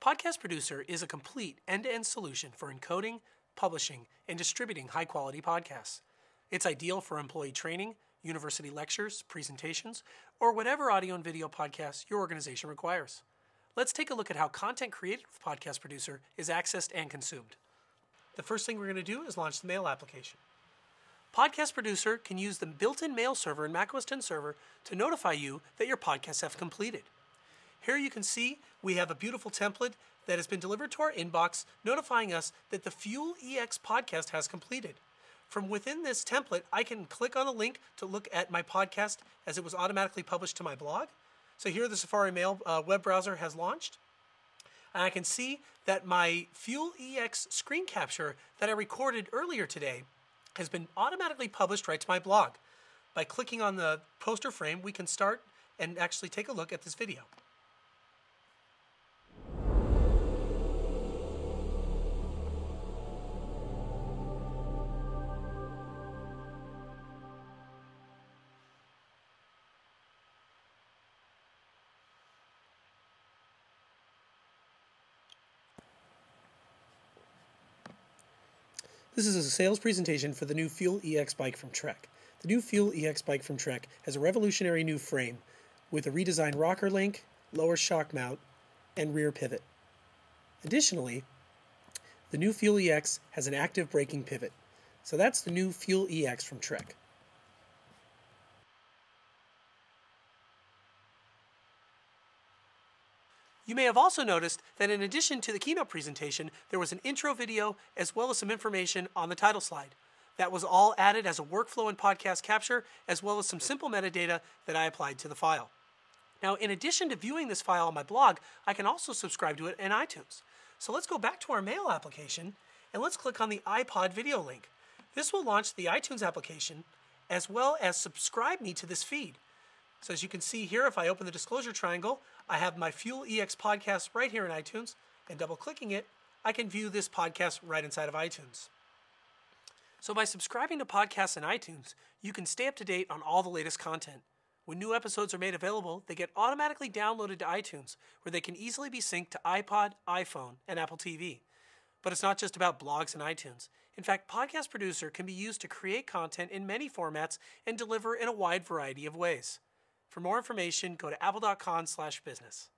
Podcast Producer is a complete end-to-end solution for encoding, publishing, and distributing high-quality podcasts. It's ideal for employee training, university lectures, presentations, or whatever audio and video podcasts your organization requires. Let's take a look at how content created with Podcast Producer is accessed and consumed. The first thing we're going to do is launch the mail application. Podcast Producer can use the built-in mail server in macOS 10 Server to notify you that your podcasts have completed. Here you can see we have a beautiful template that has been delivered to our inbox notifying us that the Fuel EX podcast has completed. From within this template, I can click on a link to look at my podcast as it was automatically published to my blog. So here the Safari Mail web browser has launched. And I can see that my Fuel EX screen capture that I recorded earlier today has been automatically published right to my blog. By clicking on the poster frame, we can start and actually take a look at this video. This is a sales presentation for the new Fuel EX bike from Trek. The new Fuel EX bike from Trek has a revolutionary new frame with a redesigned rocker link, lower shock mount, and rear pivot. Additionally, the new Fuel EX has an active braking pivot. So that's the new Fuel EX from Trek. You may have also noticed that in addition to the keynote presentation, there was an intro video as well as some information on the title slide. That was all added as a workflow in podcast capture, as well as some simple metadata that I applied to the file. Now, in addition to viewing this file on my blog, I can also subscribe to it in iTunes. So let's go back to our mail application and let's click on the iPod video link. This will launch the iTunes application as well as subscribe me to this feed. So as you can see here, if I open the disclosure triangle, I have my Fuel EX podcast right here in iTunes, and double-clicking it, I can view this podcast right inside of iTunes. So by subscribing to podcasts in iTunes, you can stay up to date on all the latest content. When new episodes are made available, they get automatically downloaded to iTunes, where they can easily be synced to iPod, iPhone, and Apple TV. But it's not just about blogs and iTunes. In fact, Podcast Producer can be used to create content in many formats and deliver in a wide variety of ways. For more information, go to apple.com/business.